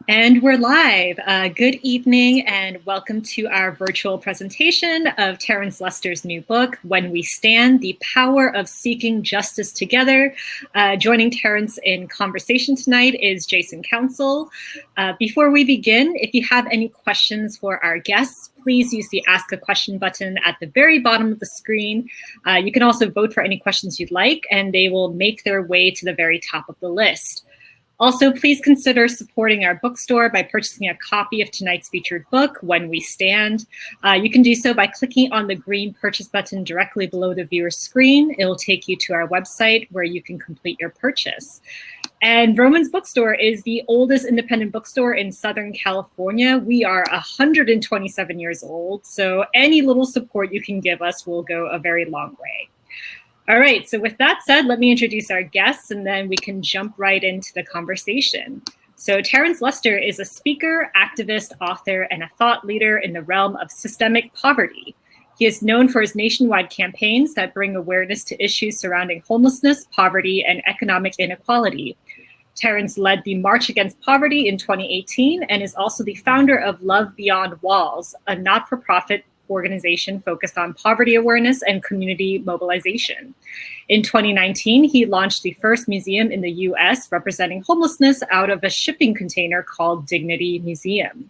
And we're live. Good evening and welcome to our virtual presentation of Terence Lester's new book, When We Stand, The Power of Seeking Justice Together. Joining Terence in conversation tonight is Jayson Counsel. Before we begin, if you have any questions for our guests, please use the Ask a Question button at the very bottom of the screen. You can also vote for any questions you'd like, and they will make their way to the very top of the list. Also, please consider supporting our bookstore by purchasing a copy of tonight's featured book, When We Stand. You can do so by clicking on the green purchase button directly below the viewer's screen. It'll take you to our website where you can complete your purchase. And Vroman's Bookstore is the oldest independent bookstore in Southern California. We are 127 years old, so any little support you can give us will go a very long way. All right, so with that said, let me introduce our guests and then we can jump right into the conversation. So Terence Lester is a speaker, activist, author, and a thought leader in the realm of systemic poverty. He is known for his nationwide campaigns that bring awareness to issues surrounding homelessness, poverty, and economic inequality. Terence led the March Against Poverty in 2018 and is also the founder of Love Beyond Walls, a not-for-profit organization focused on poverty awareness and community mobilization. In 2019, he launched the first museum in the US representing homelessness out of a shipping container called Dignity Museum.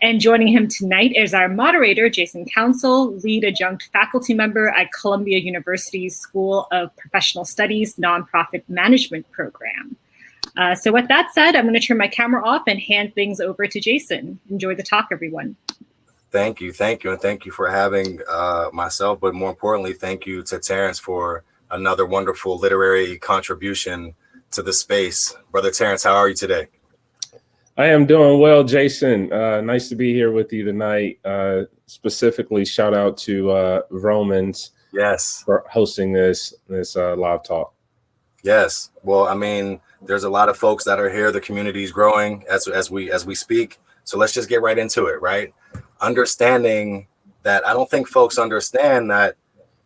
And joining him tonight is our moderator, Jayson Counsel, lead adjunct faculty member at Columbia University's School of Professional Studies Nonprofit Management Program. So with that said, I'm going to turn my camera off and hand things over to Jayson. Enjoy the talk, everyone. Thank you, and thank you for having myself, but more importantly, thank you to Terence for another wonderful literary contribution to the space. Brother Terence, how are you today? I am doing well, Jayson. Nice to be here with you tonight. Specifically, shout out to Vroman for hosting this live talk. Yes, well, I mean, there's a lot of folks that are here. The community is growing as we speak. So let's just get right into it, right? Understanding that I don't think folks understand that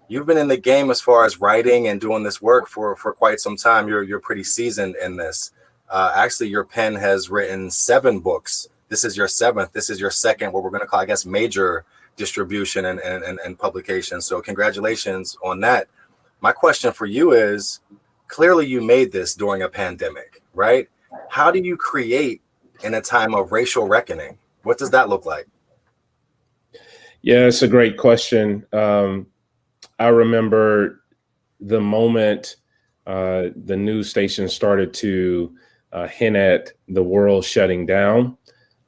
you've been in the game as far as writing and doing this work for quite some time. You're pretty seasoned in this. Actually, your pen has written 7 books. This is your 7th. This is your second, what we're going to call, I guess, major distribution and publication. So congratulations on that. My question for you is, clearly you made this during a pandemic, right? How do you create in a time of racial reckoning? What does that look like? Yeah, it's a great question. I remember the moment the news station started to hint at the world shutting down.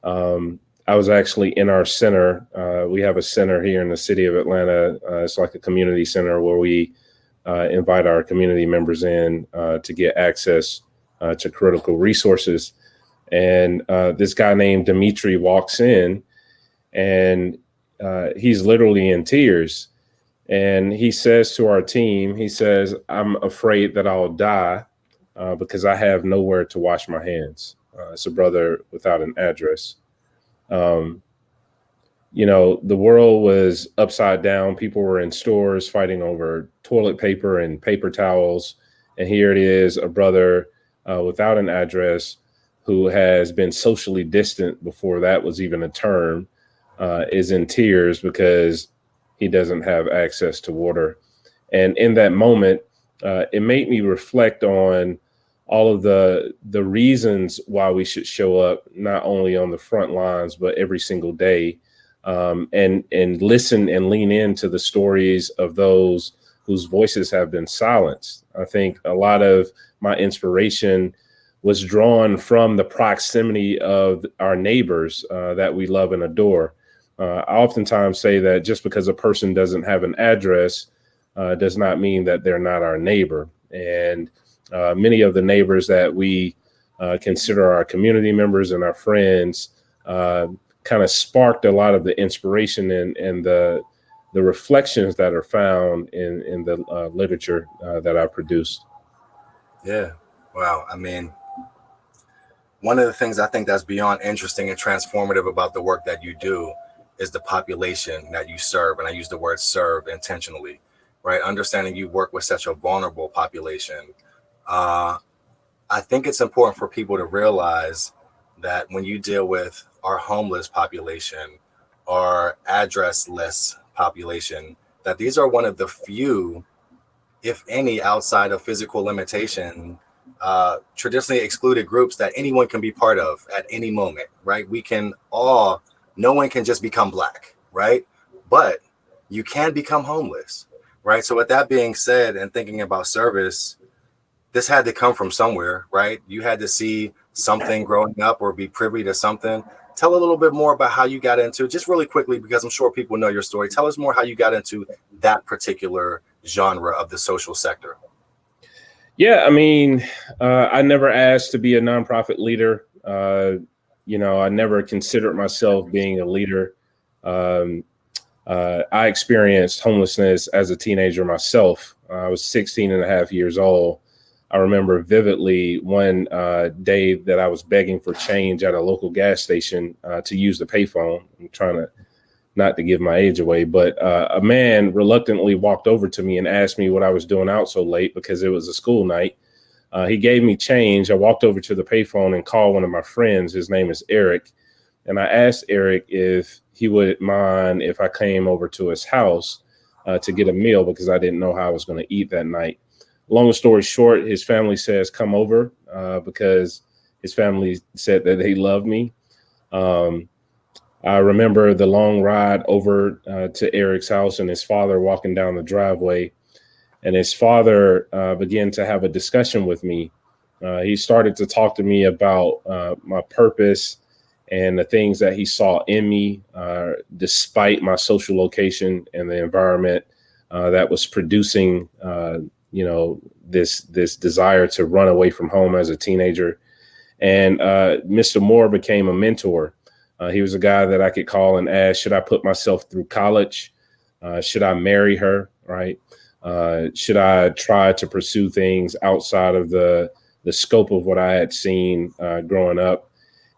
I was actually in our center. We have a center here in the city of Atlanta. It's like a community center where we invite our community members in to get access to critical resources. And this guy named Dimitri walks in and he's literally in tears. And he says to our team, he says, "I'm afraid that I'll die because I have nowhere to wash my hands." It's a brother without an address. You know, the world was upside down. People were in stores fighting over toilet paper and paper towels. And here it is, a brother without an address who has been socially distant before that was even a term, is in tears because he doesn't have access to water. And in that moment, it made me reflect on all of the reasons why we should show up, not only on the front lines, but every single day, and listen and lean into the stories of those whose voices have been silenced. I think a lot of my inspiration was drawn from the proximity of our neighbors that we love and adore. I oftentimes say that just because a person doesn't have an address does not mean that they're not our neighbor. And many of the neighbors that we consider our community members and our friends kind of sparked a lot of the inspiration and the reflections that are found in the literature that I produced. Yeah. Wow. I mean, one of the things I think that's beyond interesting and transformative about the work that you do is the population that you serve. And I use the word serve intentionally, right? Understanding you work with such a vulnerable population. I think it's important for people to realize that when you deal with our homeless population, our addressless population, that these are one of the few, if any, outside of physical limitation, traditionally excluded groups that anyone can be part of at any moment, right? We can all, no one can just become Black, right? But you can become homeless, right? So with that being said, and thinking about service, this had to come from somewhere, right? You had to see something growing up or be privy to something. Tell a little bit more about how you got into, just really quickly, because I'm sure people know your story. Tell us more how you got into that particular genre of the social sector. Yeah, I mean, I never asked to be a nonprofit leader. I never considered myself being a leader. I experienced homelessness as a teenager myself. I was 16 and a half years old. I remember vividly one day that I was begging for change at a local gas station to use the payphone. I'm trying to not to give my age away, but a man reluctantly walked over to me and asked me what I was doing out so late because it was a school night. He gave me change. I walked over to the payphone and called one of my friends. His name is Eric. And I asked Eric if he would mind if I came over to his house to get a meal because I didn't know how I was going to eat that night. Long story short, his family says, come over because his family said that they loved me. I remember the long ride over to Eric's house and his father walking down the driveway, and his father began to have a discussion with me. He started to talk to me about my purpose and the things that he saw in me, despite my social location and the environment that was producing, this desire to run away from home as a teenager. And Mr. Moore became a mentor. He was a guy that I could call and ask, should I put myself through college? Should I marry her? Right? Should I try to pursue things outside of the scope of what I had seen growing up?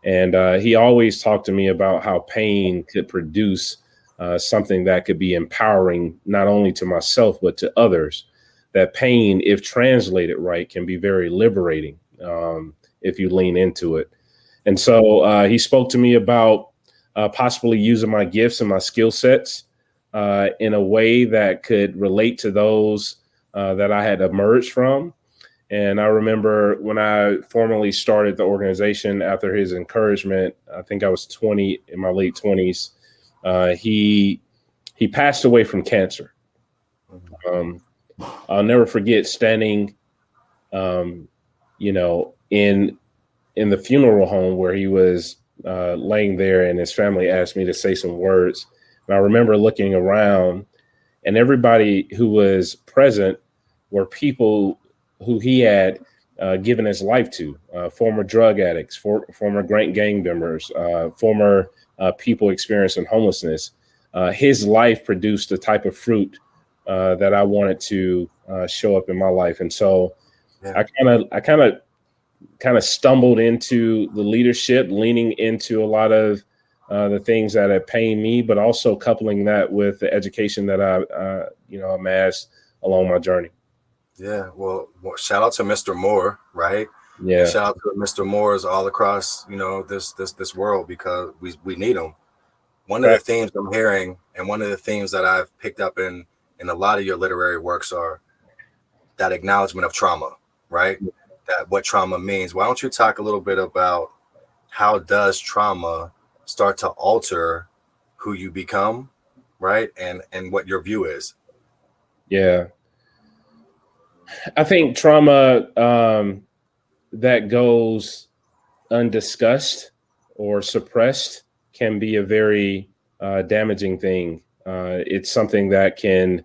And he always talked to me about how pain could produce something that could be empowering, not only to myself, but to others. That pain, if translated right, can be very liberating if you lean into it. And so he spoke to me about possibly using my gifts and my skill sets in a way that could relate to those that I had emerged from. And I remember when I formally started the organization after his encouragement, I think I was 20, in my late 20s, he passed away from cancer. I'll never forget standing, in the funeral home where he was laying there, and his family asked me to say some words. And I remember looking around, and everybody who was present were people who he had given his life to, former drug addicts, former gang members, former people experiencing homelessness. His life produced the type of fruit that I wanted to show up in my life. And so I kind of stumbled into the leadership, leaning into a lot of the things that have pained me, but also coupling that with the education that I amassed along my journey. Yeah, well, shout out to Mr. Moore, right? Yeah, and shout out to Mr. Moores all across this world, because we need them. One of the themes I'm hearing, and one of the themes that I've picked up in a lot of your literary works, are that acknowledgement of trauma, right? That what trauma means. Why don't you talk a little bit about how does trauma start to alter who you become, right? And what your view is. Yeah. I think trauma that goes undiscussed or suppressed can be a very damaging thing. It's something that can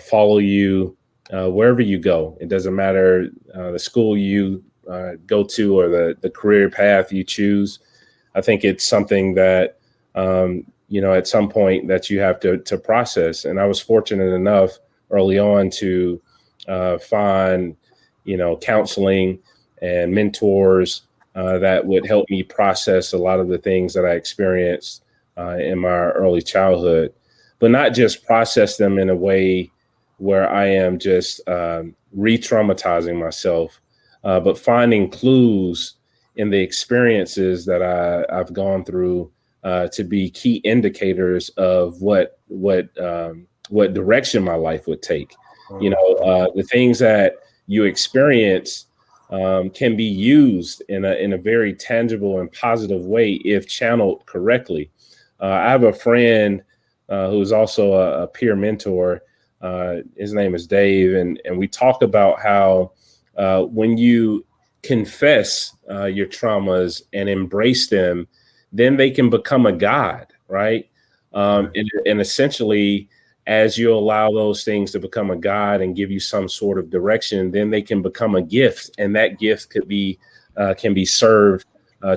follow you wherever you go. It doesn't matter the school you go to or the career path you choose. I think it's something that, at some point that you have to process. And I was fortunate enough early on to find, counseling and mentors that would help me process a lot of the things that I experienced in my early childhood, but not just process them in a way where I am just re-traumatizing myself, but finding clues in the experiences that I've gone through to be key indicators of what direction my life would take. You know, the things that you experience can be used in a very tangible and positive way if channeled correctly. I have a friend who's also a peer mentor. His name is Dave, and we talked about how when you confess your traumas and embrace them, then they can become a God, right? And essentially, as you allow those things to become a God and give you some sort of direction, then they can become a gift, and that gift can be served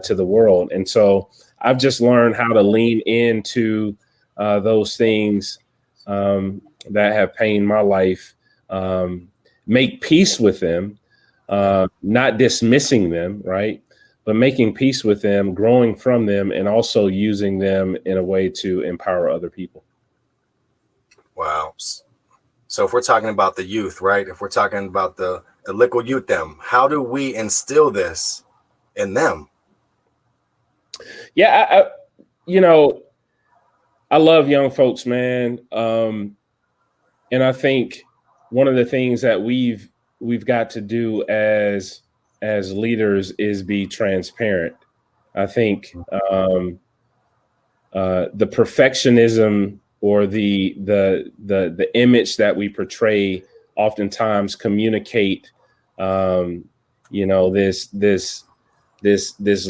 to the world. And so I've just learned how to lean into those things that have pained my life, make peace with them, not dismissing them, right? But making peace with them, growing from them, and also using them in a way to empower other people. Wow. So if we're talking about the youth, right? If we're talking about the liquid youth, them, how do we instill this in them? Yeah, I love young folks, man. And I think one of the things that we've got to do as leaders is be transparent. I think the perfectionism or the image that we portray oftentimes communicate, this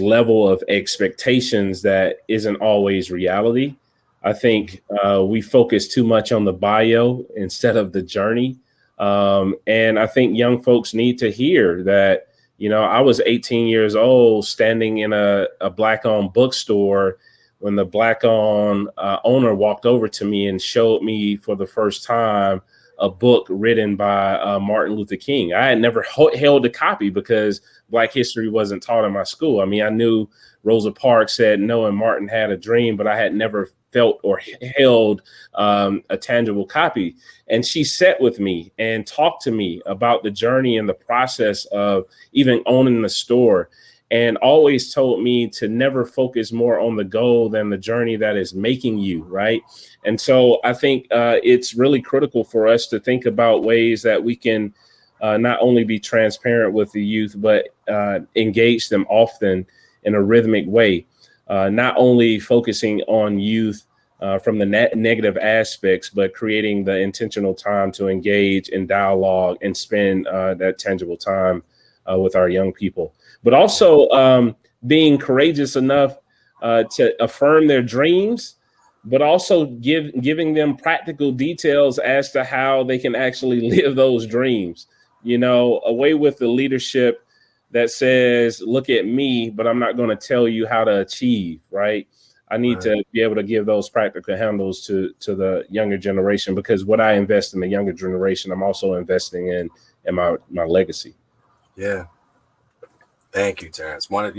level of expectations that isn't always reality. I think we focus too much on the bio instead of the journey. And I think young folks need to hear that, I was 18 years old standing in a Black-owned bookstore when the Black-owned owner walked over to me and showed me for the first time a book written by Martin Luther King. I had never held a copy because Black history wasn't taught in my school. I mean, I knew Rosa Parks said no and Martin had a dream, but I had never felt or held a tangible copy. And she sat with me and talked to me about the journey and the process of even owning the store, and always told me to never focus more on the goal than the journey that is making you, right? And so I think it's really critical for us to think about ways that we can not only be transparent with the youth, but engage them often in a rhythmic way, not only focusing on youth from the negative aspects, but creating the intentional time to engage in dialogue and spend that tangible time with our young people. But also being courageous enough to affirm their dreams, but also giving them practical details as to how they can actually live those dreams. Away with the leadership that says, look at me, but I'm not going to tell you how to achieve, right? I need to be able to give those practical handles to the younger generation, because what I invest in the younger generation, I'm also investing in my legacy. Yeah. Thank you, Terence. I'm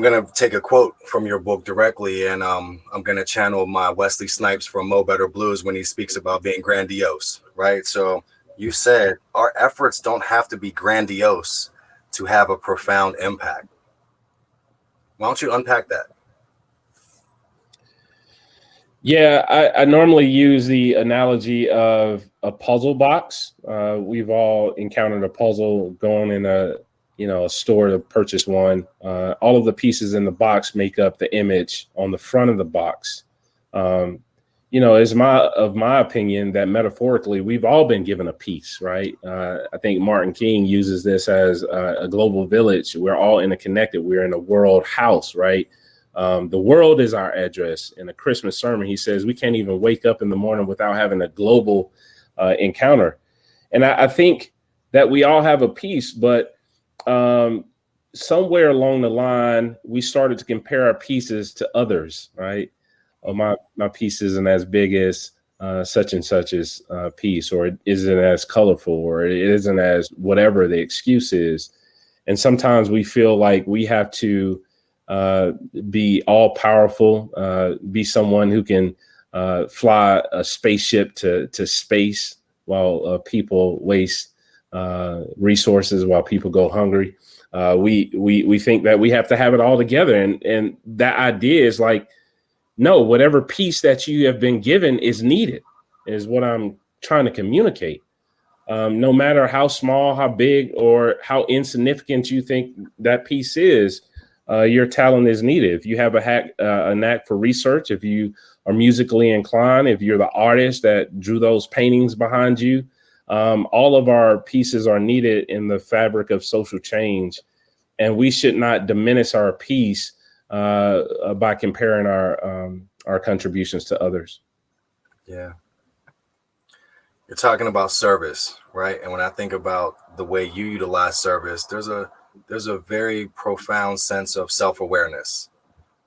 going to take a quote from your book directly, and I'm going to channel my Wesley Snipes from Mo Better Blues when he speaks about being grandiose, right? So you said our efforts don't have to be grandiose to have a profound impact. Why don't you unpack that? Yeah, I normally use the analogy of a puzzle box. We've all encountered a puzzle going in a store to purchase one. All of the pieces in the box make up the image on the front of the box. It's my opinion that metaphorically we've all been given a piece, right? I think Martin King uses this as a global village. We're all interconnected. We're in a world house, right? The world is our address. In a Christmas sermon, he says we can't even wake up in the morning without having a global encounter. And I think that we all have a piece, but somewhere along the line, we started to compare our pieces to others, right? Oh, my piece isn't as big as such and such's piece, or it isn't as colorful, or it isn't as whatever the excuse is. And sometimes we feel like we have to be all powerful, be someone who can fly a spaceship to space while people waste resources, while people go hungry. We think that we have to have it all together, and that idea is like, no, whatever piece that you have been given is needed, is what I'm trying to communicate. No matter how small, how big, or how insignificant you think that piece is, your talent is needed. If you have a knack for research, if you are musically inclined, if you're the artist that drew those paintings behind you, all of our pieces are needed in the fabric of social change. And we should not diminish our piece by comparing our contributions to others. Yeah. You're talking about service, right? And when I think about the way you utilize service, there's a very profound sense of self-awareness,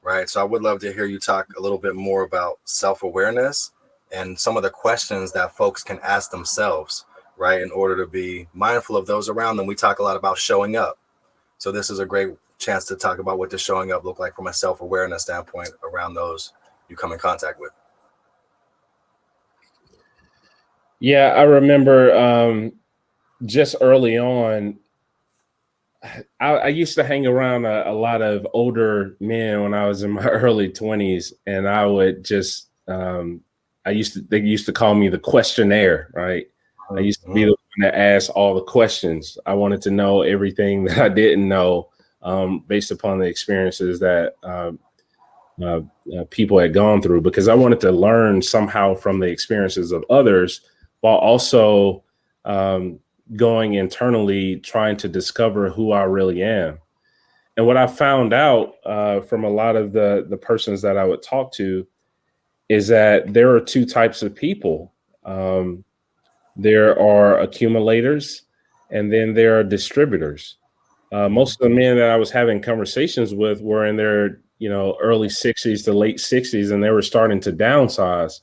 right? So I would love to hear you talk a little bit more about self-awareness and some of the questions that folks can ask themselves, right, in order to be mindful of those around them. We talk a lot about showing up. So this is a great chance to talk about what does showing up look like from a self-awareness standpoint around those you come in contact with. Yeah, I remember just early on, I used to hang around a lot of older men when I was in my early 20s, and I would just, they used to call me the questionnaire, right? I used to be the one that asked all the questions. I wanted to know everything that I didn't know, based upon the experiences that people had gone through, because I wanted to learn somehow from the experiences of others, while also going internally, trying to discover who I really am. And what I found out from a lot of the persons that I would talk to is that there are two types of people. There are accumulators, and then there are distributors. Most of the men that I was having conversations with were in their, early 60s to late 60s, and they were starting to downsize.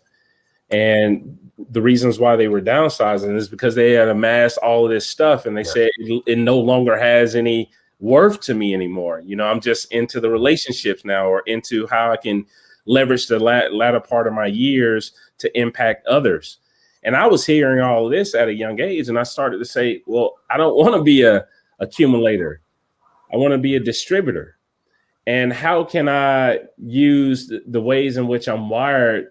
And the reasons why they were downsizing is because they had amassed all of this stuff, and they said it no longer has any worth to me anymore. I'm just into the relationships now, or into how I can leverage the latter part of my years to impact others. And I was hearing all of this at a young age, and I started to say, well, I don't want to be a accumulator. I want to be a distributor. And how can I use the ways in which I'm wired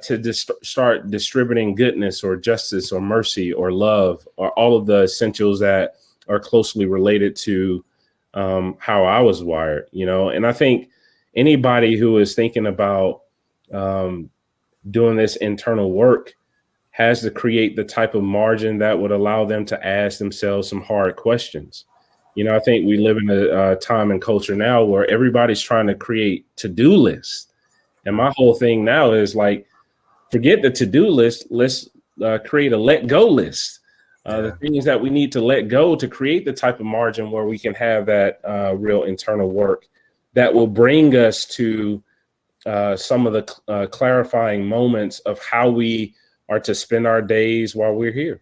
to start distributing goodness or justice or mercy or love, or all of the essentials that are closely related to how I was wired, And I think anybody who is thinking about doing this internal work has to create the type of margin that would allow them to ask themselves some hard questions. I think we live in a time and culture now where everybody's trying to create to-do lists. And my whole thing now is like, forget the to-do list. Let's create a let-go list. The things that we need to let go to create the type of margin where we can have that real internal work that will bring us to some of the clarifying moments of how we are to spend our days while we're here.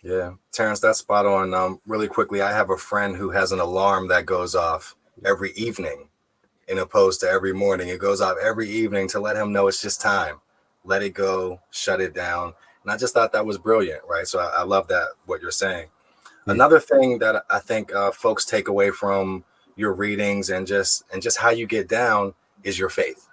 Yeah, Terence, that's spot on. Really quickly, I have a friend who has an alarm that goes off every evening, in opposed to every morning. It goes off every evening to let him know it's just time. Let it go, shut it down. And I just thought that was brilliant, right? So I love that, what you're saying. Mm-hmm. Another thing that I think folks take away from your readings and just how you get down is your faith,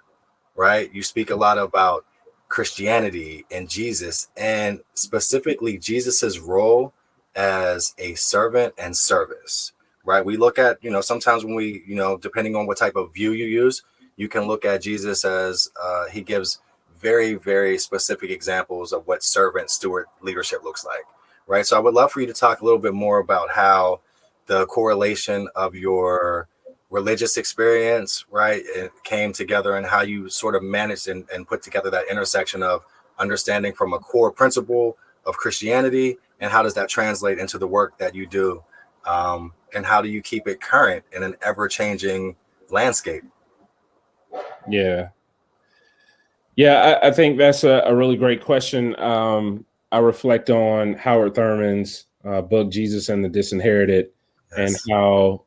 right? You speak a lot about Christianity and Jesus, and specifically Jesus's role as a servant and service, right? We look at, sometimes when we, depending on what type of view you use, you can look at Jesus as he gives very, very specific examples of what servant steward leadership looks like, right? So I would love for you to talk a little bit more about how the correlation of your religious experience, right, it came together, and how you sort of managed and put together that intersection of understanding from a core principle of Christianity, and how does that translate into the work that you do, and how do you keep it current in an ever-changing landscape? Yeah, I think that's a really great question. I reflect on Howard Thurman's book, Jesus and the Disinherited, and how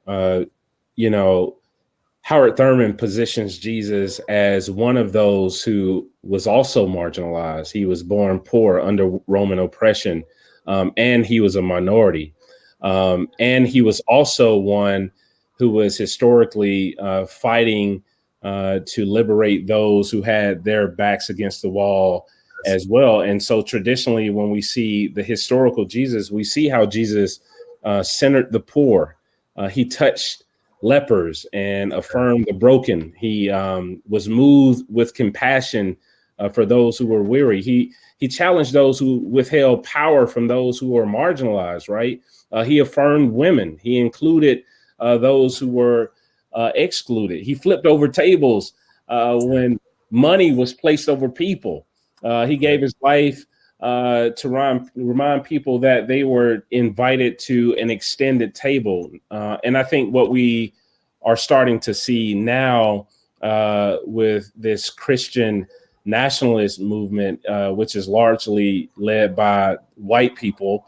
Howard Thurman positions Jesus as one of those who was also marginalized. He was born poor under Roman oppression, and he was a minority. And he was also one who was historically fighting to liberate those who had their backs against the wall as well. And so traditionally, when we see the historical Jesus, we see how Jesus centered the poor. He touched lepers and affirmed the broken. He was moved with compassion for those who were weary. He challenged those who withheld power from those who were marginalized, right? He affirmed women. He included those who were excluded. He flipped over tables when money was placed over people. He gave his life to remind people that they were invited to an extended table. And I think what we are starting to see now with this Christian nationalist movement, which is largely led by white people,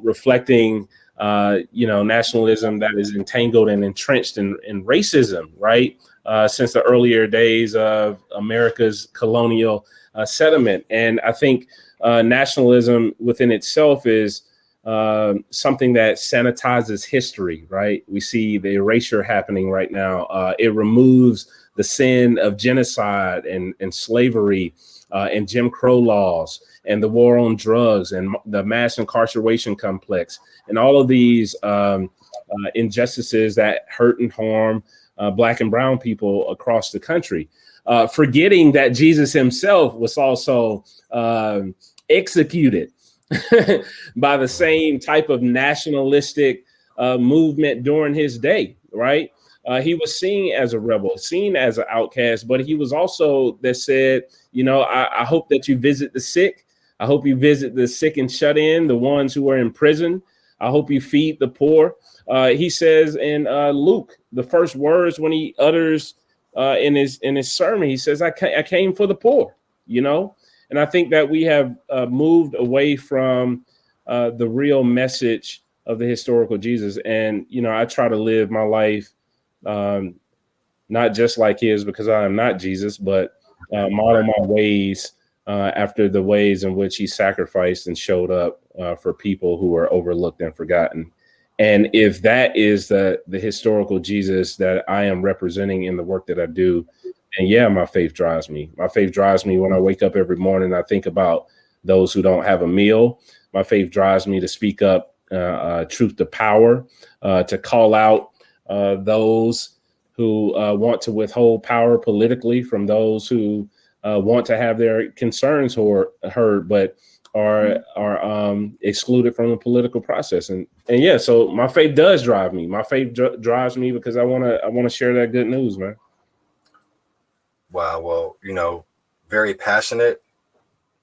reflecting nationalism that is entangled and entrenched in racism, right? Since the earlier days of America's colonial settlement. And I think nationalism within itself is something that sanitizes history, right? We see the erasure happening right now. It removes the sin of genocide and slavery and Jim Crow laws and the war on drugs and the mass incarceration complex and all of these injustices that hurt and harm Black and brown people across the country. Forgetting that Jesus himself was also executed by the same type of nationalistic movement during his day, right? He was seen as a rebel, seen as an outcast, but he was also that said, I hope that you visit the sick. I hope you visit the sick and shut in, the ones who are in prison. I hope you feed the poor. He says in Luke, the first words when he utters in his sermon, he says, I came for the poor, And I think that we have moved away from the real message of the historical Jesus. And, I try to live my life not just like his because I am not Jesus, but model my ways after the ways in which he sacrificed and showed up for people who were overlooked and forgotten. And if that is the historical Jesus that I am representing in the work that I do, and yeah, my faith drives me. My faith drives me when I wake up every morning. I think about those who don't have a meal. My faith drives me to speak up truth to power, to call out those who want to withhold power politically from those who want to have their concerns heard, but are excluded from the political process. And yeah, so my faith does drive me. My faith drives me because I want to share that good news, man. Wow. Well, very passionate,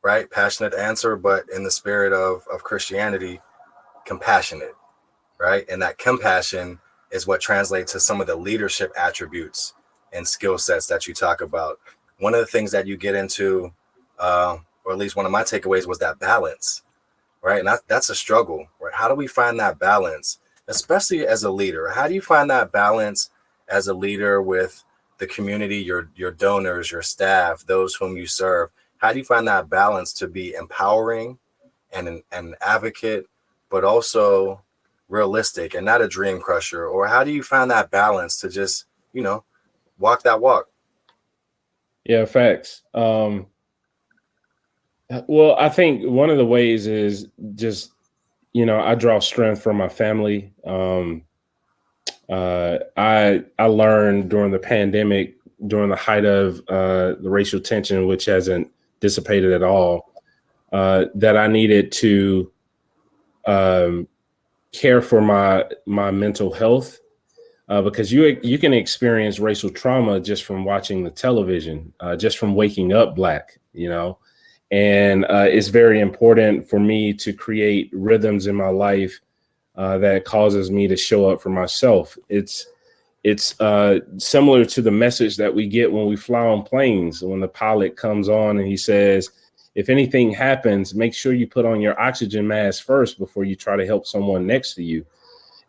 right? Passionate answer, but in the spirit of Christianity, compassionate, right? And that compassion is what translates to some of the leadership attributes and skill sets that you talk about. One of the things that you get into, or at least one of my takeaways, was that balance, right? And that's a struggle, right? How do we find that balance, especially as a leader? How do you find that balance as a leader with the community, your donors, your staff, those whom you serve? How do you find that balance to be empowering and an advocate, but also realistic and not a dream crusher? Or how do you find that balance to just, walk that walk? Yeah, facts. Well, I think one of the ways is just, I draw strength from my family. I learned during the pandemic, during the height of the racial tension, which hasn't dissipated at all, that I needed to care for my mental health, because you can experience racial trauma just from watching the television, just from waking up Black, and it's very important for me to create rhythms in my life that causes me to show up for myself. It's similar to the message that we get when we fly on planes, when the pilot comes on and he says, if anything happens, make sure you put on your oxygen mask first before you try to help someone next to you.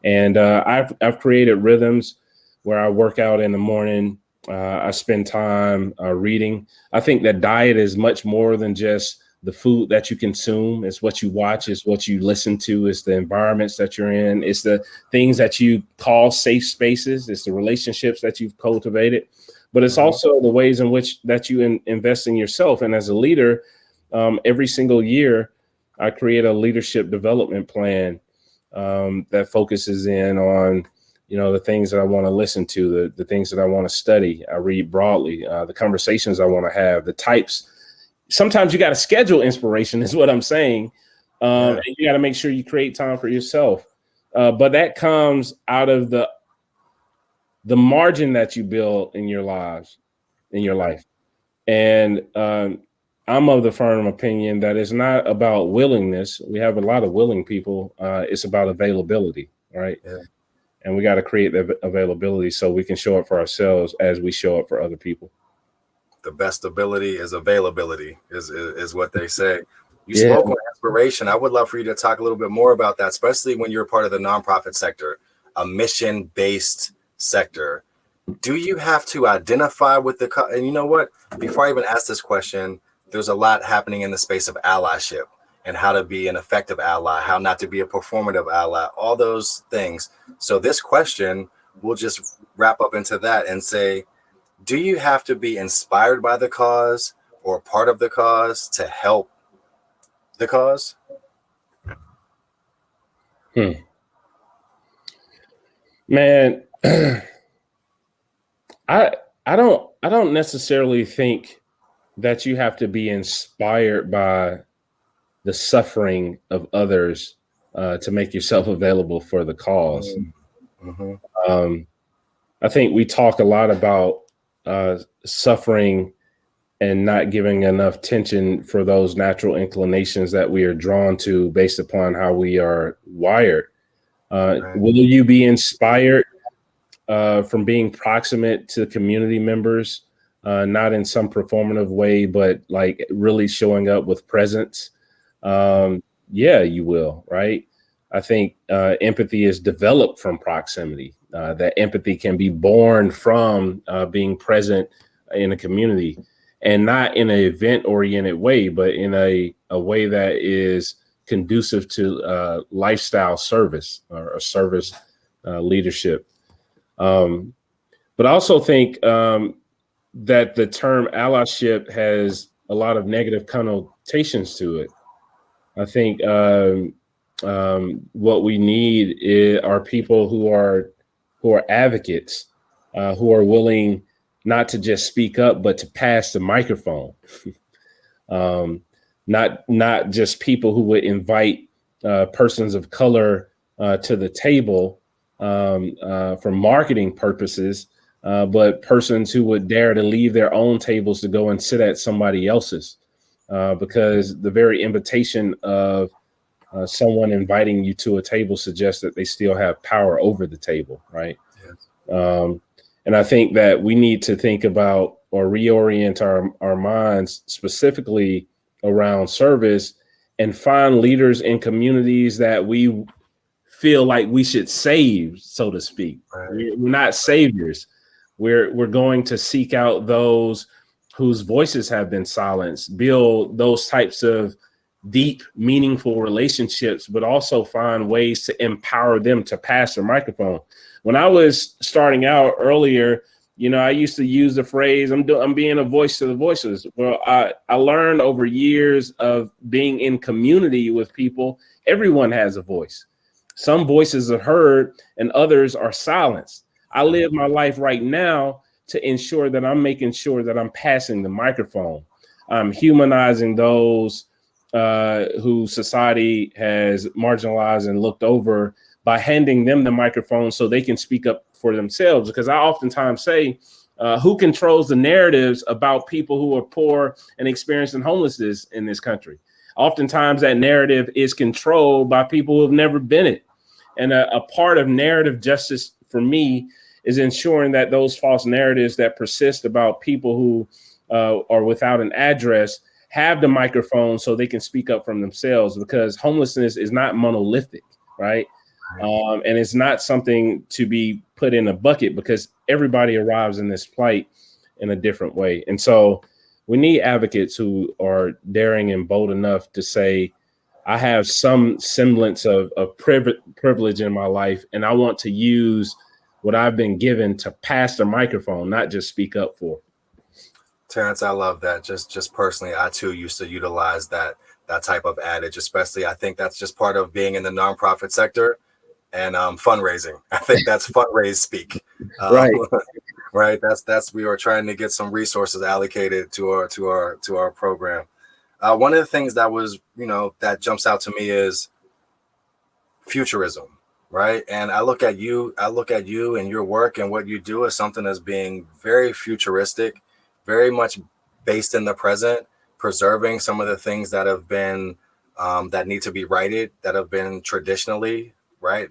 And I've created rhythms where I work out in the morning. I spend time reading. I think that diet is much more than just the food that you consume. It's what you watch. It's what you listen to. It's the environments that you're in. It's the things that you call safe spaces. It's the relationships that you've cultivated. But it's also the ways in which that you invest in yourself. And as a leader, every single year, I create a leadership development plan that focuses in on, the things that I want to listen to, the things that I want to study. I read broadly, the conversations I want to have, the types. Sometimes you got to schedule inspiration is what I'm saying. And you got to make sure you create time for yourself. But that comes out of the margin that you build in your life. And I'm of the firm opinion that it's not about willingness. We have a lot of willing people. It's about availability, right? Yeah. And we got to create the availability so we can show up for ourselves as we show up for other people. The best ability is availability, is what they say. You spoke on inspiration. I would love for you to talk a little bit more about that, especially when you're part of the nonprofit sector, a mission-based sector. Do you have to identify with and you know what? Before I even ask this question, there's a lot happening in the space of allyship and how to be an effective ally, how not to be a performative ally, all those things. So this question, we'll just wrap up into that and say, do you have to be inspired by the cause or part of the cause to help the cause? Man, I don't necessarily think that you have to be inspired by the suffering of others to make yourself available for the cause. I think we talk a lot about suffering and not giving enough attention for those natural inclinations that we are drawn to based upon how we are wired. Will you be inspired from being proximate to community members, not in some performative way, but like really showing up with presence? Yeah, you will, right? I think empathy is developed from proximity. That empathy can be born from being present in a community, and not in an event-oriented way, but in a way that is conducive to lifestyle service or service leadership. But I also think that the term allyship has a lot of negative connotations to it. I think what we need are people who are advocates, who are willing not to just speak up, but to pass the microphone. Not just people who would invite persons of color to the table for marketing purposes, but persons who would dare to leave their own tables to go and sit at somebody else's, because the very invitation of someone inviting you to a table suggests that they still have power over the table, right? Yes. And I think that we need to think about or reorient our minds specifically around service and find leaders in communities that we feel like we should save, so to speak. Right. We're not saviors. We're going to seek out those whose voices have been silenced, build those types of deep, meaningful relationships, but also find ways to empower them to pass the microphone. When I was starting out earlier, I used to use the phrase, I'm being a voice to the voiceless. Well, I learned over years of being in community with people, everyone has a voice. Some voices are heard and others are silenced. I live my life right now to ensure that I'm making sure that I'm passing the microphone. I'm humanizing those who society has marginalized and looked over by handing them the microphone so they can speak up for themselves. Because I oftentimes say, who controls the narratives about people who are poor and experiencing homelessness in this country? Oftentimes that narrative is controlled by people who have never been it. And a part of narrative justice for me is ensuring that those false narratives that persist about people who are without an address have the microphone so they can speak up for themselves, because homelessness is not monolithic, right? And it's not something to be put in a bucket, because everybody arrives in this plight in a different way. And so We need advocates who are daring and bold enough to say, I have some semblance of privilege in my life, and I want to use what I've been given to pass the microphone, not just speak up for. Terence, I love that. Just personally, I too used to utilize that type of adage, especially I think that's just part of being in the nonprofit sector and fundraising. I think that's fundraise speak. Right. Right. That's we are trying to get some resources allocated to our program. One of the things that was, that jumps out to me is futurism, right? And I look at you and your work and what you do as something as being very futuristic, very much based in the present, preserving some of the things that have been that need to be righted, that have been traditionally right,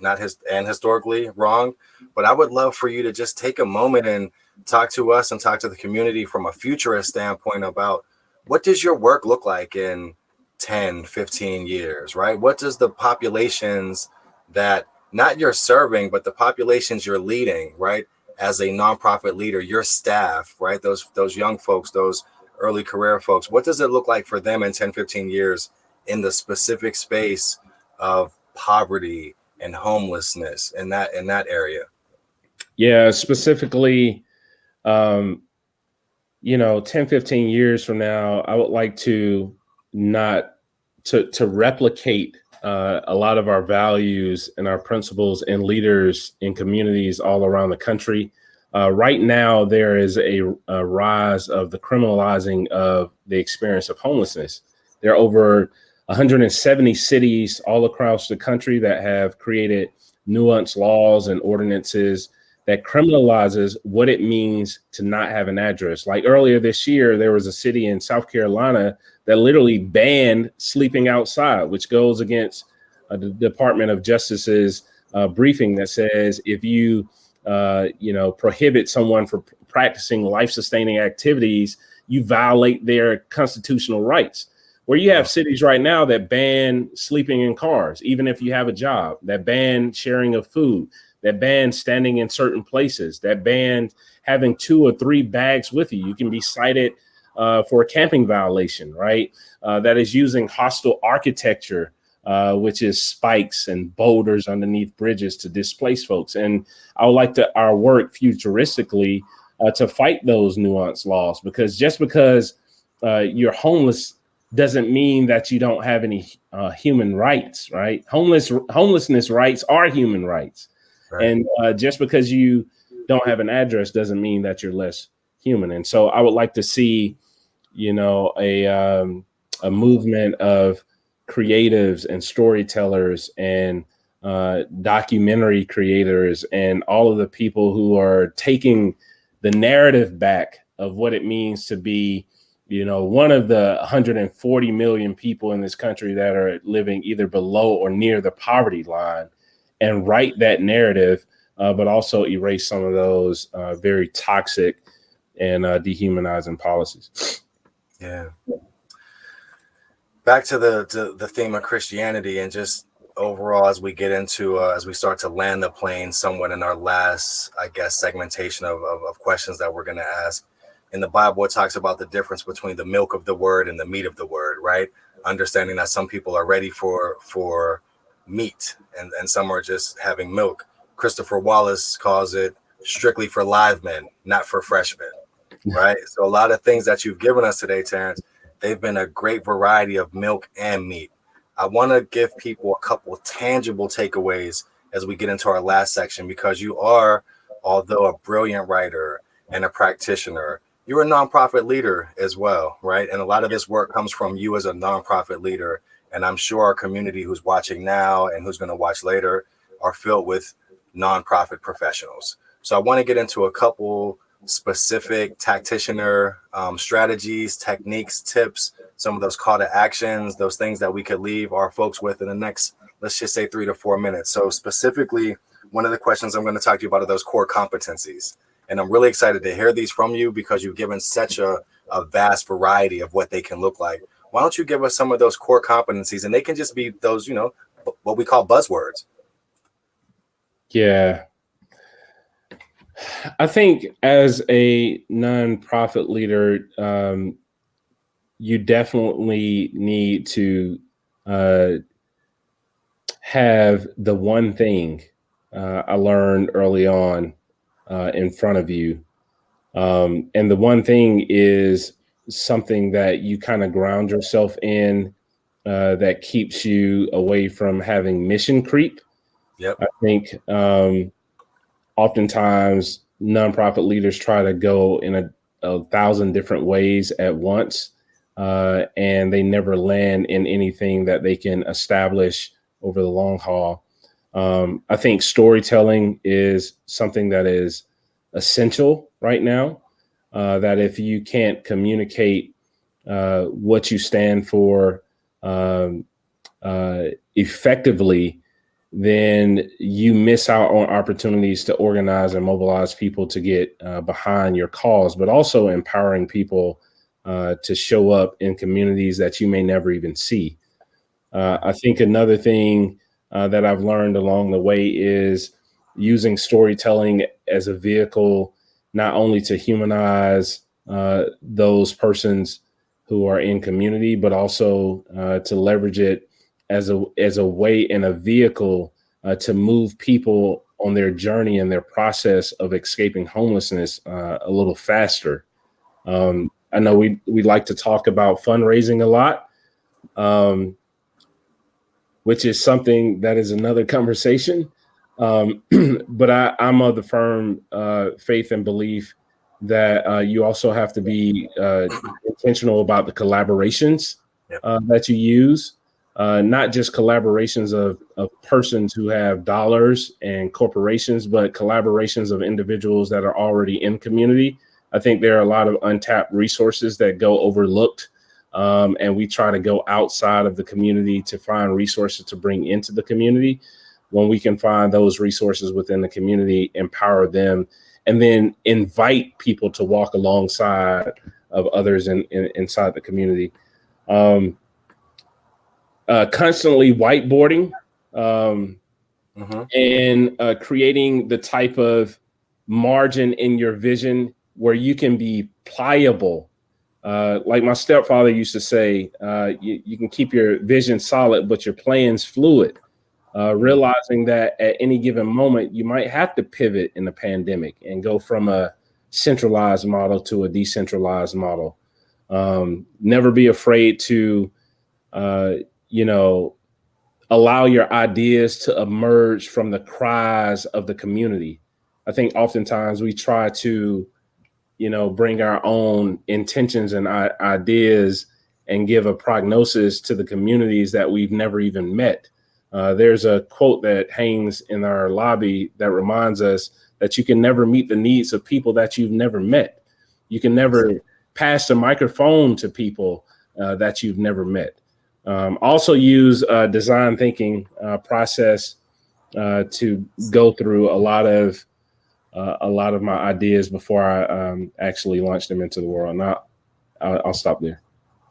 and historically wrong. But I would love for you to just take a moment and talk to us and talk to the community from a futurist standpoint about what does your work look like in 10, 15 years, right? What does the populations that not you're serving, but the populations you're leading, right? As a nonprofit leader, your staff, right? Those young folks, those early career folks, what does it look like for them in 10, 15 years in the specific space of poverty and homelessness in that area? Yeah, specifically, 10, 15 years from now, I would like to not to replicate a lot of our values and our principles and leaders in communities all around the country. Right now, there is a rise of the criminalizing of the experience of homelessness. There are over 170 cities all across the country that have created nuanced laws and ordinances that criminalizes what it means to not have an address. Like earlier this year, there was a city in South Carolina that literally banned sleeping outside, which goes against the Department of Justice's briefing that says if you, prohibit someone from practicing life-sustaining activities, you violate their constitutional rights. Where you have cities right now that ban sleeping in cars, even if you have a job, that ban sharing of food, that ban standing in certain places, that ban having 2 or 3 bags with you. You can be cited for a camping violation, right? That is using hostile architecture, which is spikes and boulders underneath bridges to displace folks. And I would like our work futuristically to fight those nuanced laws, because just because you're homeless doesn't mean that you don't have any human rights, right? Homelessness rights are human rights. Right. And just because you don't have an address doesn't mean that you're less human. And so I would like to see, a movement of creatives and storytellers and documentary creators and all of the people who are taking the narrative back of what it means to be, one of the 140 million people in this country that are living either below or near the poverty line, and write that narrative, but also erase some of those very toxic and dehumanizing policies. Yeah. Back to the theme of Christianity, and just overall, as we get into, as we start to land the plane somewhat in our last, I guess, segmentation of questions that we're going to ask. In the Bible, it talks about the difference between the milk of the word and the meat of the word, right? Understanding that some people are ready for meat and some are just having milk. Christopher Wallace calls it strictly for live men, not for fresh men, right? So a lot of things that you've given us today, Terence, they've been a great variety of milk and meat. I want to give people a couple of tangible takeaways as we get into our last section, because you are, although a brilliant writer and a practitioner, you're a nonprofit leader as well, right? And a lot of this work comes from you as a nonprofit leader. And I'm sure our community who's watching now and who's going to watch later are filled with nonprofit professionals. So I want to get into a couple specific practitioner strategies, techniques, tips, some of those call to actions, those things that we could leave our folks with in the next, let's just say 3 to 4 minutes. So specifically, one of the questions I'm going to talk to you about are those core competencies. And I'm really excited to hear these from you, because you've given such a vast variety of what they can look like. Why don't you give us some of those core competencies? And they can just be those, what we call buzzwords. Yeah. I think as a nonprofit leader, you definitely need to have the one thing I learned early on in front of you. And the one thing is something that you kind of ground yourself in that keeps you away from having mission creep. Yep. I think oftentimes nonprofit leaders try to go in a 1,000 different ways at once, and they never land in anything that they can establish over the long haul. I think storytelling is something that is essential right now, that if you can't communicate what you stand for effectively, then you miss out on opportunities to organize and mobilize people to get behind your cause, but also empowering people to show up in communities that you may never even see. I think another thing that I've learned along the way is using storytelling as a vehicle, not only to humanize those persons who are in community, but also to leverage it as a way and a vehicle to move people on their journey and their process of escaping homelessness a little faster. I know we like to talk about fundraising a lot, which is something that is another conversation. But I'm of the firm faith and belief that you also have to be intentional about the collaborations that you use. Not just collaborations of persons who have dollars and corporations, but collaborations of individuals that are already in community. I think there are a lot of untapped resources that go overlooked, and we try to go outside of the community to find resources to bring into the community. When we can find those resources within the community, empower them, and then invite people to walk alongside of others inside the community. Constantly whiteboarding and creating the type of margin in your vision where you can be pliable. Like my stepfather used to say, you can keep your vision solid, but your plans fluid. Realizing that at any given moment, you might have to pivot in the pandemic and go from a centralized model to a decentralized model. Never be afraid to allow your ideas to emerge from the cries of the community. I think oftentimes we try to, bring our own intentions and ideas and give a prognosis to the communities that we've never even met. There's a quote that hangs in our lobby that reminds us that you can never meet the needs of people that you've never met. You can never pass the microphone to people that you've never met. Also use design thinking process to go through a lot of my ideas before I actually launch them into the world. Now, I'll stop there.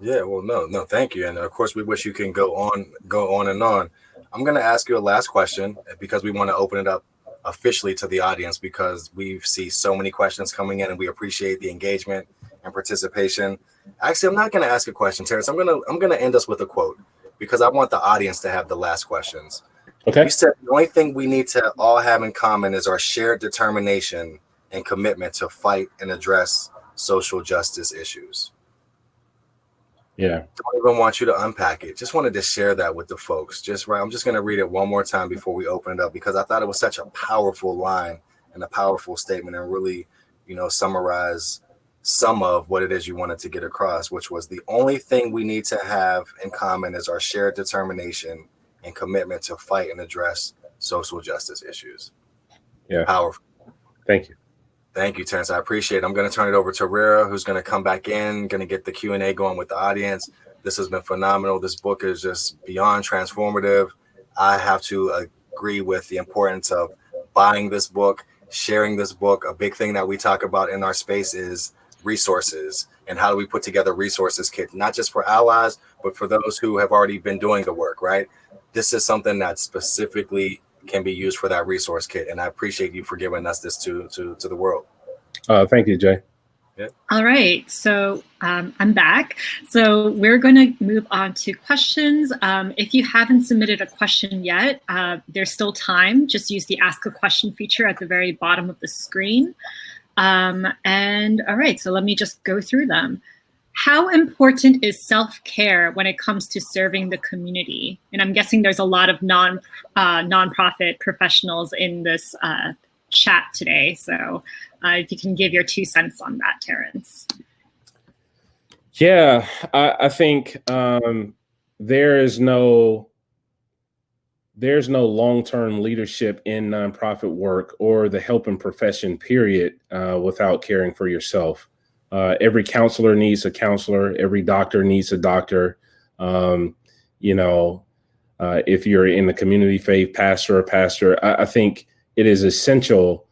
Yeah, well, no, thank you. And of course, we wish you can go on and on. I'm going to ask you a last question because we want to open it up officially to the audience because we see so many questions coming in and we appreciate the engagement and participation. Actually, I'm not going to ask a question, Terence. I'm going to end us with a quote because I want the audience to have the last questions. Okay. You said the only thing we need to all have in common is our shared determination and commitment to fight and address social justice issues. Yeah. Don't even want you to unpack it. Just wanted to share that with the folks. I'm just going to read it one more time before we open it up because I thought it was such a powerful line and a powerful statement and really, summarize some of what it is you wanted to get across, which was the only thing we need to have in common is our shared determination and commitment to fight and address social justice issues. Yeah. Powerful. Thank you. Thank you, Terence. I appreciate it. I'm going to turn it over to Rira, who's going to come back in, going to get the Q&A going with the audience. This has been phenomenal. This book is just beyond transformative. I have to agree with the importance of buying this book, sharing this book. A big thing that we talk about in our space is resources and how do we put together resources kit, not just for allies, but for those who have already been doing the work, right? This is something that specifically can be used for that resource kit. And I appreciate you for giving us this to the world. Thank you, Jay. All right, so I'm back. So we're going to move on to questions. If you haven't submitted a question yet, there's still time. Just use the Ask a Question feature at the very bottom of the screen. And all right, so let me just go through them. How important is self-care when it comes to serving the community? And I'm guessing there's a lot of nonprofit professionals in this chat today. So if you can give your 2 cents on that, Terence. Yeah, I think there's no long-term leadership in nonprofit work or the helping profession, period, without caring for yourself. Every counselor needs a counselor. Every doctor needs a doctor. If you're in the community faith, pastor, I think it is essential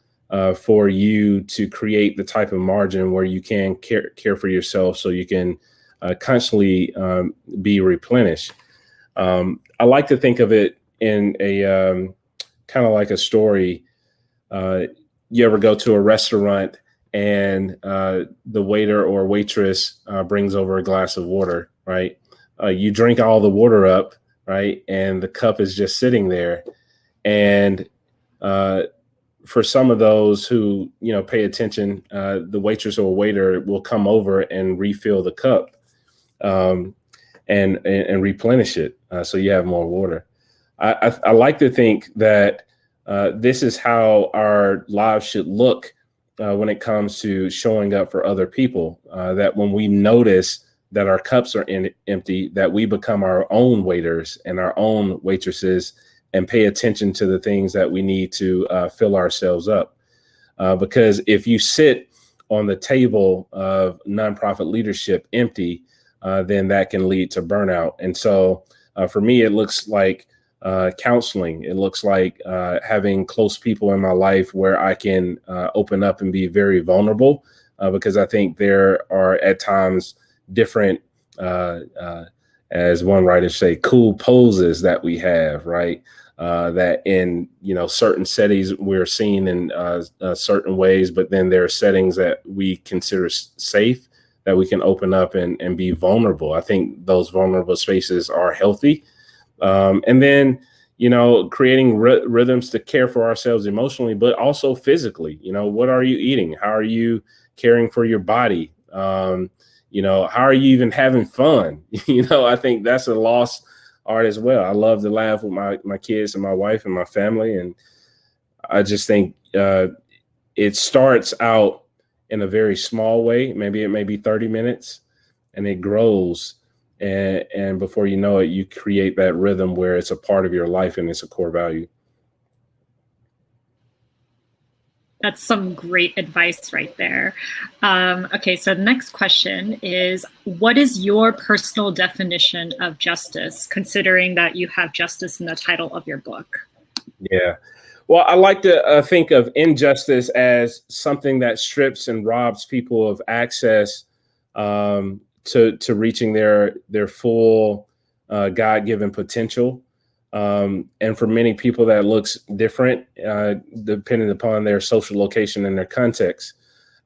for you to create the type of margin where you can care for yourself so you can constantly be replenished. I like to think of it in a kind of like a story. You ever go to a restaurant and the waiter or waitress brings over a glass of water, right? You drink all the water up, right? And the cup is just sitting there. And for some of those who, pay attention, the waitress or waiter will come over and refill the cup and replenish it. So you have more water. I like to think that this is how our lives should look when it comes to showing up for other people, that when we notice that our cups are empty, that we become our own waiters and our own waitresses and pay attention to the things that we need to fill ourselves up. Because if you sit on the table of nonprofit leadership empty, then that can lead to burnout. And so for me, it looks like counseling. It looks like having close people in my life where I can open up and be very vulnerable, because I think there are at times different, as one writer say, cool poses that we have, right? That in, certain settings we're seen in certain ways, but then there are settings that we consider safe that we can open up and be vulnerable. I think those vulnerable spaces are healthy. And then, creating rhythms to care for ourselves emotionally, but also physically. What are you eating? How are you caring for your body? How are you even having fun? I think that's a lost art as well. I love to laugh with my kids and my wife and my family. And I just think it starts out in a very small way. Maybe it may be 30 minutes and it grows. And before you know it, you create that rhythm where it's a part of your life and it's a core value. That's some great advice right there. Okay, so the next question is, what is your personal definition of justice, considering that you have justice in the title of your book? Yeah. Well, I like to think of injustice as something that strips and robs people of access to reaching their full God-given potential. And for many people that looks different, depending upon their social location and their context.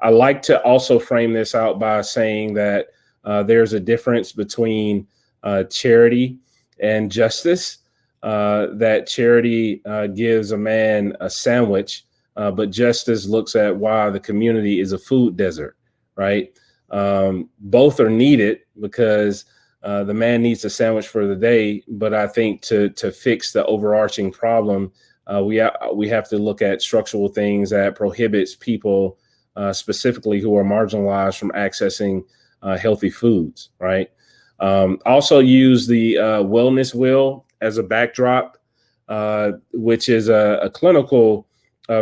I like to also frame this out by saying that there's a difference between charity and justice. That charity gives a man a sandwich, but justice looks at why the community is a food desert, right? Both are needed because the man needs a sandwich for the day, but I think to fix the overarching problem, we have to look at structural things that prohibits people, specifically who are marginalized, from accessing healthy foods, right? Also use the wellness wheel as a backdrop, which is a clinical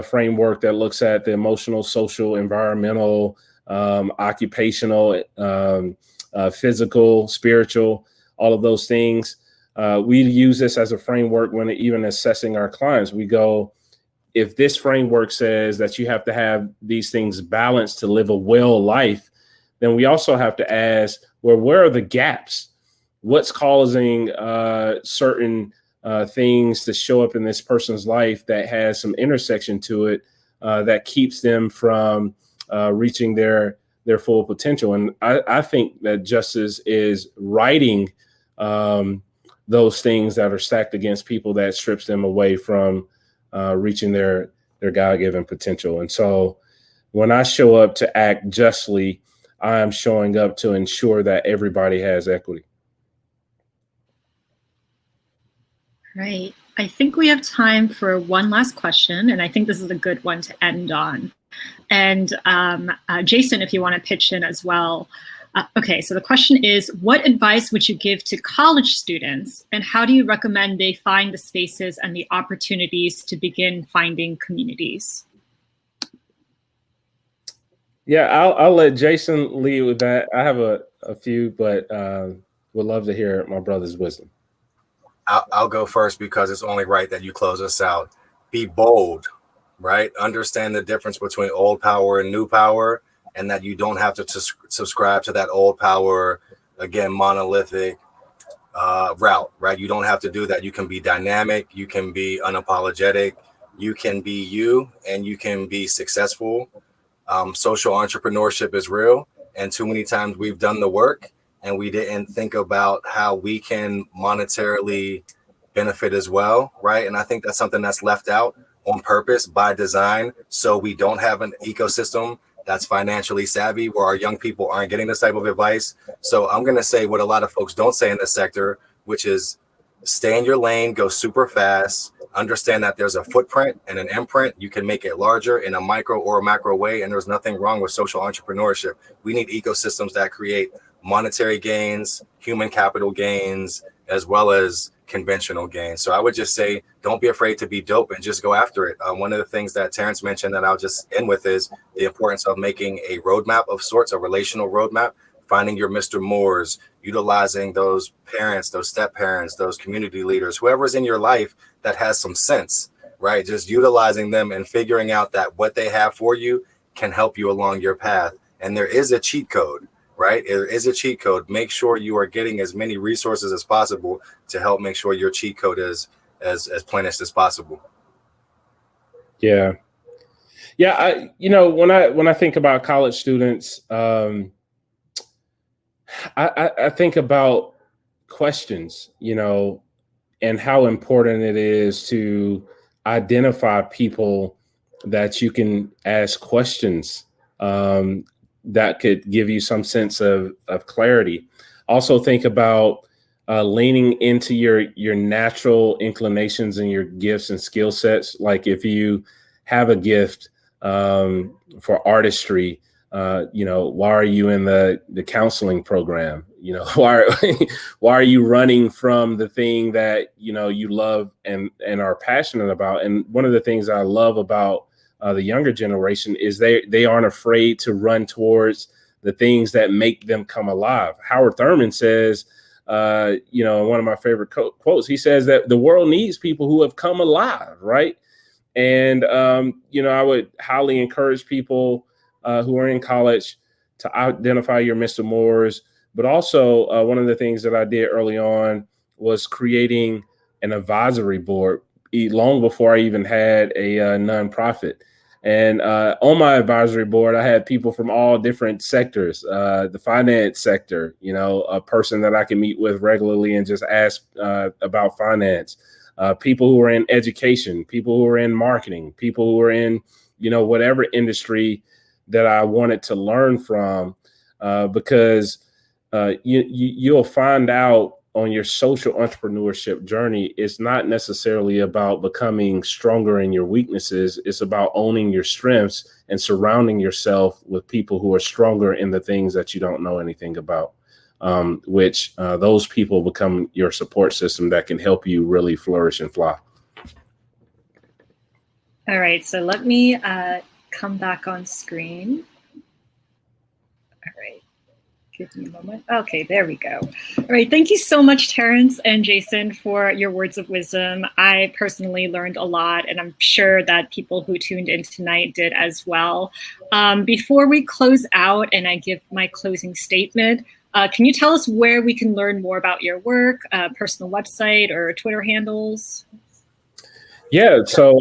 framework that looks at the emotional, social, environmental, occupational, physical, spiritual, all of those things. We use this as a framework when even assessing our clients. We go, if this framework says that you have to have these things balanced to live a well life, then we also have to ask, well, where are the gaps? What's causing certain things to show up in this person's life that has some intersection to it that keeps them from reaching their their full potential. And I think that justice is righting those things that are stacked against people that strips them away from reaching their God-given potential. And so when I show up to act justly, I am showing up to ensure that everybody has equity. Right. I think we have time for one last question, and I think this is a good one to end on. And Jayson, if you want to pitch in as well. Okay, so the question is, what advice would you give to college students, and how do you recommend they find the spaces and the opportunities to begin finding communities? Yeah, I'll let Jayson lead with that. I have a few, but would love to hear my brother's wisdom. I'll go first because it's only right that you close us out. Be bold, right? Understand the difference between old power and new power, and that you don't have to subscribe to that old power, again, monolithic route, right? You don't have to do that. You can be dynamic. You can be unapologetic. You can be you, and you can be successful. Social entrepreneurship is real. And too many times we've done the work and we didn't think about how we can monetarily benefit as well, right? And I think that's something that's left out on purpose by design. So we don't have an ecosystem that's financially savvy where our young people aren't getting this type of advice. So I'm going to say what a lot of folks don't say in this sector, which is stay in your lane, go super fast, understand that there's a footprint and an imprint. You can make it larger in a micro or a macro way. And there's nothing wrong with social entrepreneurship. We need ecosystems that create monetary gains, human capital gains, as well as conventional gains. So I would just say, don't be afraid to be dope and just go after it. One of the things that Terence mentioned that I'll just end with is the importance of making a roadmap of sorts, a relational roadmap, finding your Mr. Moores, utilizing those parents, those step parents, those community leaders, whoever's in your life that has some sense, right? Just utilizing them and figuring out that what they have for you can help you along your path. And there is a cheat code, right? There is a cheat code. Make sure you are getting as many resources as possible to help make sure your cheat code is as plenished as possible. Yeah. Yeah. When I think about college students, I think about questions, and how important it is to identify people that you can ask questions that could give you some sense of clarity. Also think about leaning into your natural inclinations and your gifts and skill sets. Like if you have a gift for artistry, why are you in the counseling program? Why are you running from the thing that, you love and are passionate about? And one of the things I love about the younger generation is they aren't afraid to run towards the things that make them come alive. Howard Thurman says, one of my favorite quotes, he says that the world needs people who have come alive, right? And, I would highly encourage people who are in college to identify your Mr. Moores. But also one of the things that I did early on was creating an advisory board long before I even had a nonprofit. And on my advisory board, I had people from all different sectors, the finance sector, a person that I can meet with regularly and just ask about finance, people who are in education, people who are in marketing, people who are in, whatever industry that I wanted to learn from, because you'll find out on your social entrepreneurship journey, it's not necessarily about becoming stronger in your weaknesses. It's about owning your strengths and surrounding yourself with people who are stronger in the things that you don't know anything about, which those people become your support system that can help you really flourish and fly. All right, so let me come back on screen. All right, give me a moment. Okay, there we go. All right, thank you so much, Terence and Jayson, for your words of wisdom. I personally learned a lot, and I'm sure that people who tuned in tonight did as well. Before we close out and I give my closing statement, can you tell us where we can learn more about your work, personal website or Twitter handles? Yeah, so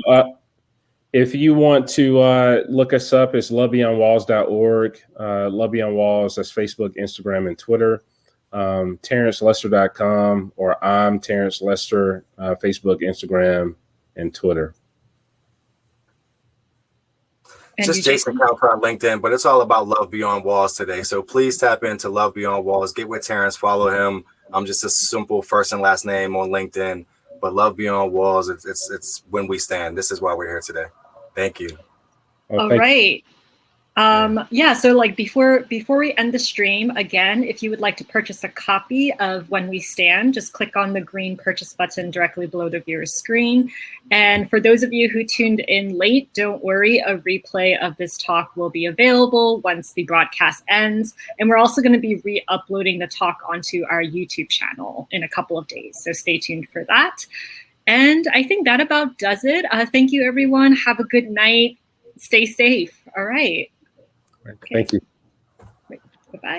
If you want to look us up, it's lovebeyondwalls.org. Love Beyond Walls, that's Facebook, Instagram, and Twitter. TerenceLester.com, or I'm Terence Lester, Facebook, Instagram, and Twitter. And just Jayson Calpert on LinkedIn, but it's all about Love Beyond Walls today. So please tap into Love Beyond Walls. Get with Terence, follow him. I'm just a simple first and last name on LinkedIn. But Love Beyond Walls, it's when we stand. This is why we're here today. Thank you. All right. Yeah, so like before we end the stream, again, if you would like to purchase a copy of When We Stand, just click on the green purchase button directly below the viewer's screen. And for those of you who tuned in late, don't worry, a replay of this talk will be available once the broadcast ends. And we're also going to be re-uploading the talk onto our YouTube channel in a couple of days, so stay tuned for that. And I think that about does it. Thank you, everyone. Have a good night. Stay safe. All right. Okay. Thank you. Bye-bye.